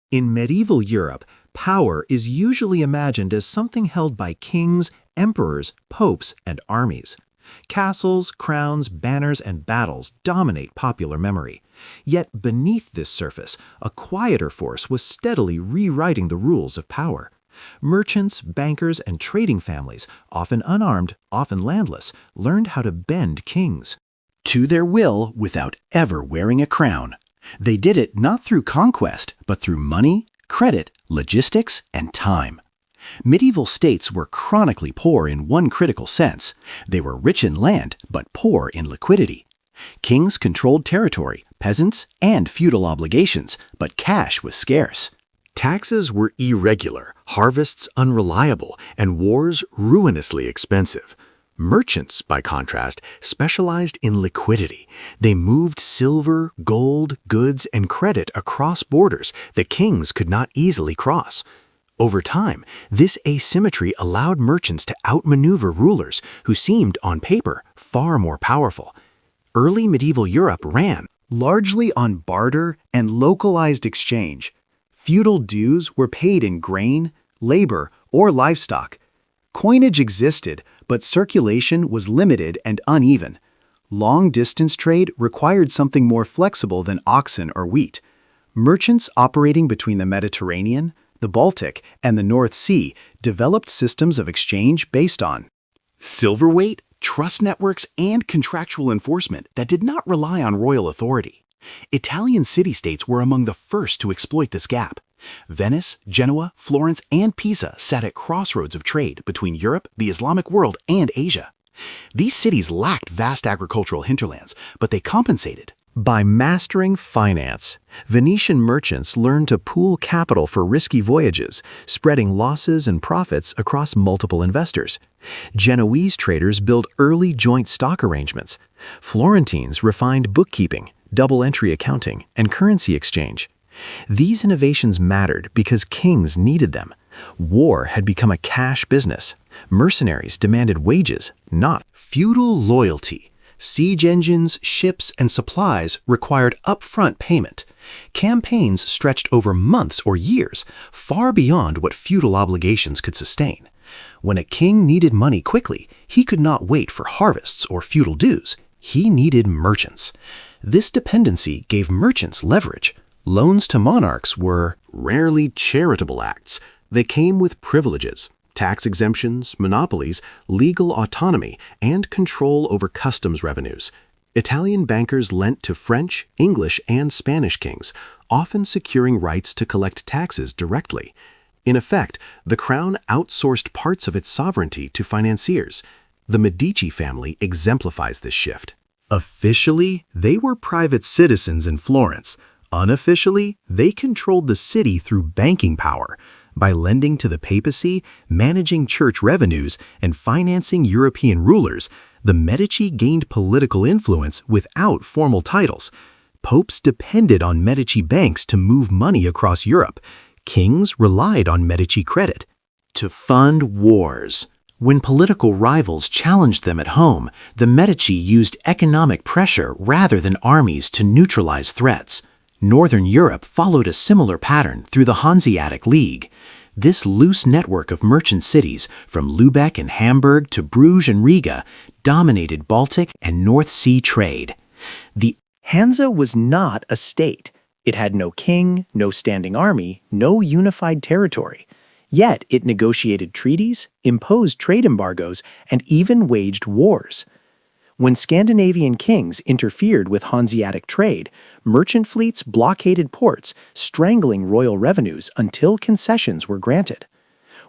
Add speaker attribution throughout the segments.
Speaker 1: In medieval Europe, power is usually imagined as something held by kings, emperors, popes, and armies. Castles, crowns, banners, and battles dominate popular memory. Yet beneath this surface, a quieter force was steadily rewriting the rules of power. Merchants, bankers, and trading families, often unarmed, often landless, learned how to bend kings to their will without ever wearing a crown. They did it not through conquest, but through money, credit, logistics, and time. Medieval states were chronically poor in one critical sense. They were rich in land, but poor in liquidity. Kings controlled territory, peasants, and feudal obligations, but cash was scarce. Taxes were irregular, harvests unreliable, and wars ruinously expensive. Merchants, by contrast, specialized in liquidity. They moved silver, gold, goods, and credit across borders that kings could not easily cross. Over time, this asymmetry allowed merchants to outmaneuver rulers who seemed, on paper, far more powerful. Early medieval Europe ran largely on barter and localized exchange. Feudal dues were paid in grain, labor, or livestock. Coinage existed, but circulation was limited and uneven. Long-distance trade required something more flexible than oxen or wheat. Merchants operating between the Mediterranean, the Baltic, and the North Sea developed systems of exchange based on silverweight, trust networks, and contractual enforcement that did not rely on royal authority. Italian city-states were among the first to exploit this gap. Venice, Genoa, Florence, and Pisa sat at crossroads of trade between Europe, the Islamic world, and Asia. These cities lacked vast agricultural hinterlands, but they compensated. By mastering finance, Venetian merchants learned to pool capital for risky voyages, spreading losses and profits across multiple investors. Genoese traders built early joint stock arrangements. Florentines refined bookkeeping, double-entry accounting, and currency exchange. These innovations mattered because kings needed them. War had become a cash business. Mercenaries demanded wages, not feudal loyalty. Siege engines, ships, and supplies required upfront payment. Campaigns stretched over months or years, far beyond what feudal obligations could sustain. When a king needed money quickly, he could not wait for harvests or feudal dues. He needed merchants. This dependency gave merchants leverage. Loans to monarchs were rarely charitable acts. They came with privileges, tax exemptions, monopolies, legal autonomy, and control over customs revenues. Italian bankers lent to French, English, and Spanish kings, often securing rights to collect taxes directly. In effect, the crown outsourced parts of its sovereignty to financiers. The Medici family exemplifies this shift. Officially, they were private citizens in Florence. Unofficially, they controlled the city through banking power. By lending to the papacy, managing church revenues, and financing European rulers, the Medici gained political influence without formal titles. Popes depended on Medici banks to move money across Europe. Kings relied on Medici credit to fund wars. When political rivals challenged them at home, the Medici used economic pressure rather than armies to neutralize threats. Northern Europe followed a similar pattern through the Hanseatic League. This loose network of merchant cities, from Lübeck and Hamburg to Bruges and Riga, dominated Baltic and North Sea trade. The Hansa was not a state. It had no king, no standing army, no unified territory. Yet it negotiated treaties, imposed trade embargoes, and even waged wars. When Scandinavian kings interfered with Hanseatic trade, merchant fleets blockaded ports, strangling royal revenues until concessions were granted.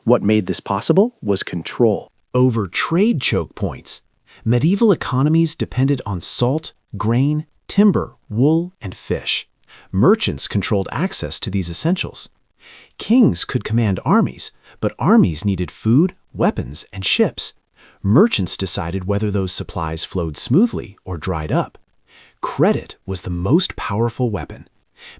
Speaker 1: What made this possible was control over trade choke points. Medieval economies depended on salt, grain, timber, wool, and fish. Merchants controlled access to these essentials. Kings could command armies, but armies needed food, weapons, and ships. Merchants decided whether those supplies flowed smoothly or dried up. Credit was the most powerful weapon.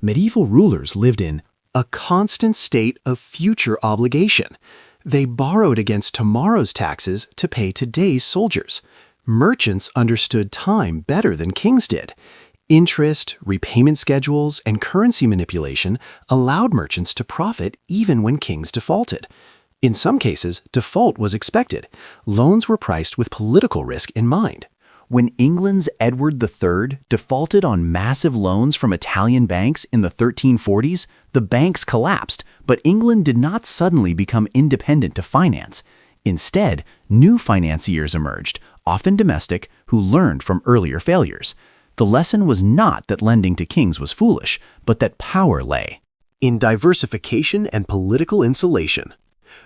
Speaker 1: Medieval rulers lived in a constant state of future obligation. They borrowed against tomorrow's taxes to pay today's soldiers. Merchants understood time better than kings did. Interest, repayment schedules, and currency manipulation allowed merchants to profit even when kings defaulted. In some cases, default was expected. Loans were priced with political risk in mind. When England's Edward III defaulted on massive loans from Italian banks in the 1340s, the banks collapsed, but England did not suddenly become independent to finance. Instead, new financiers emerged, often domestic, who learned from earlier failures. The lesson was not that lending to kings was foolish, but that power lay in diversification and political insulation.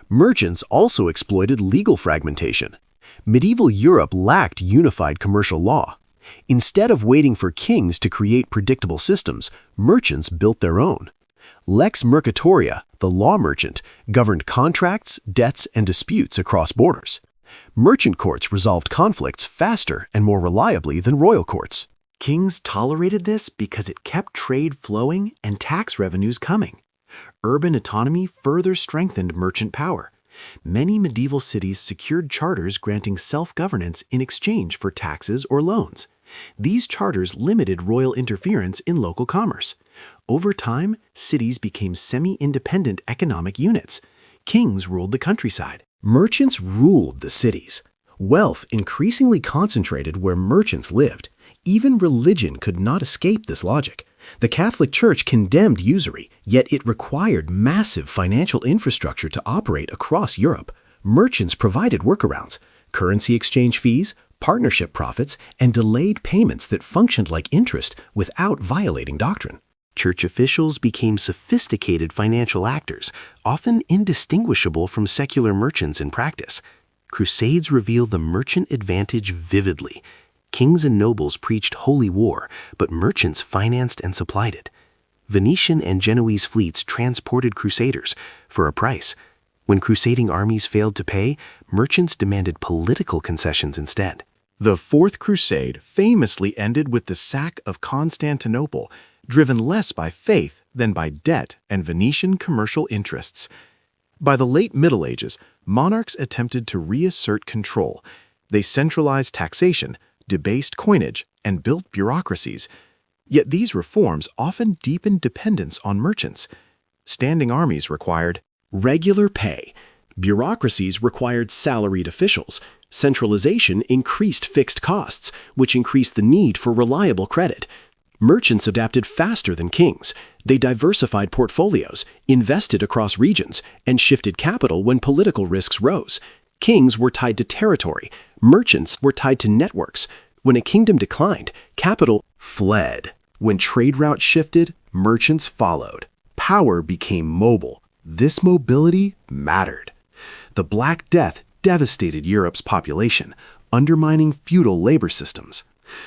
Speaker 1: Merchants also exploited legal fragmentation. Medieval Europe lacked unified commercial law. Instead of waiting for kings to create predictable systems, merchants built their own. Lex Mercatoria, the law merchant, governed contracts, debts, and disputes across borders. Merchant courts resolved conflicts faster and more reliably than royal courts. Kings tolerated this because it kept trade flowing and tax revenues coming. Urban autonomy further strengthened merchant power. Many medieval cities secured charters granting self-governance in exchange for taxes or loans. These charters limited royal interference in local commerce. Over time, cities became semi-independent economic units. Kings ruled the countryside. Merchants ruled the cities. Wealth increasingly concentrated where merchants lived. Even religion could not escape this logic. The Catholic Church condemned usury, yet it required massive financial infrastructure to operate across Europe. Merchants provided workarounds, currency exchange fees, partnership profits, and delayed payments that functioned like interest without violating doctrine. Church officials became sophisticated financial actors, often indistinguishable from secular merchants in practice. Crusades reveal the merchant advantage vividly. Kings and nobles preached holy war, but merchants financed and supplied it. Venetian and Genoese fleets transported crusaders for a price. When crusading armies failed to pay, merchants demanded political concessions instead. The Fourth Crusade famously ended with the sack of Constantinople, driven less by faith than by debt and Venetian commercial interests. By the late Middle Ages, monarchs attempted to reassert control. They centralized taxation, debased coinage, and built bureaucracies. Yet these reforms often deepened dependence on merchants. Standing armies required regular pay. Bureaucracies required salaried officials. Centralization increased fixed costs, which increased the need for reliable credit. Merchants adapted faster than kings. They diversified portfolios, invested across regions, and shifted capital when political risks rose. Kings were tied to territory. Merchants were tied to networks. When a kingdom declined, capital fled. When trade routes shifted, merchants followed. Power became mobile. This mobility mattered. The Black Death devastated Europe's population, undermining feudal labor systems.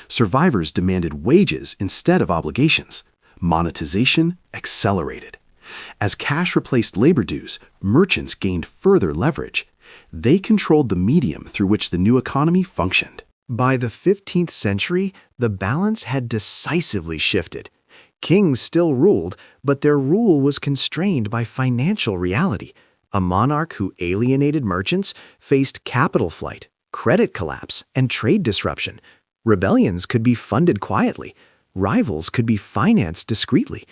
Speaker 1: Survivors demanded wages instead of obligations. Monetization accelerated. As cash replaced labor dues, merchants gained further leverage. They controlled the medium through which the new economy functioned. By the 15th century, the balance had decisively shifted. Kings still ruled, but their rule was constrained by financial reality. A monarch who alienated merchants faced capital flight, credit collapse, and trade disruption. Rebellions could be funded quietly. Rivals could be financed discreetly.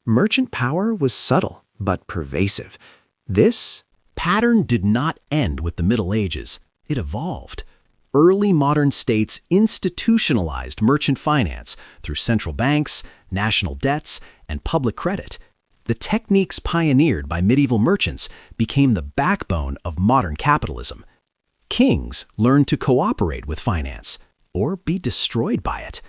Speaker 1: Merchant power was subtle but pervasive. This pattern did not end with the Middle Ages. It evolved. Early modern states institutionalized merchant finance through central banks, national debts, and public credit. The techniques pioneered by medieval merchants became the backbone of modern capitalism. Kings learned to cooperate with finance or be destroyed by it.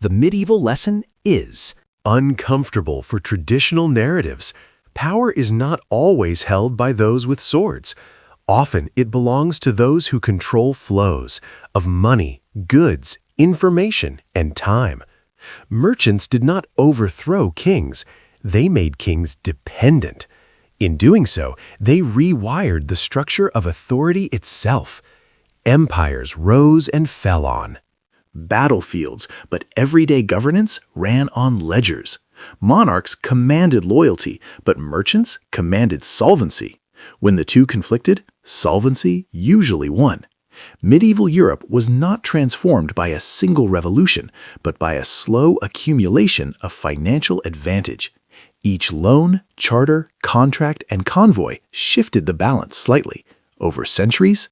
Speaker 1: The medieval lesson is uncomfortable for traditional narratives. Power is not always held by those with swords. Often it belongs to those who control flows of money, goods, information, and time. Merchants did not overthrow kings. They made kings dependent. In doing so, they rewired the structure of authority itself. Empires rose and fell on battlefields, but everyday governance ran on ledgers. Monarchs commanded loyalty, but merchants commanded solvency. When the two conflicted, solvency usually won.
Speaker 2: Medieval Europe was not transformed by a single revolution, but by a slow accumulation of financial advantage. Each loan, charter, contract, and convoy shifted the balance slightly. Over centuries,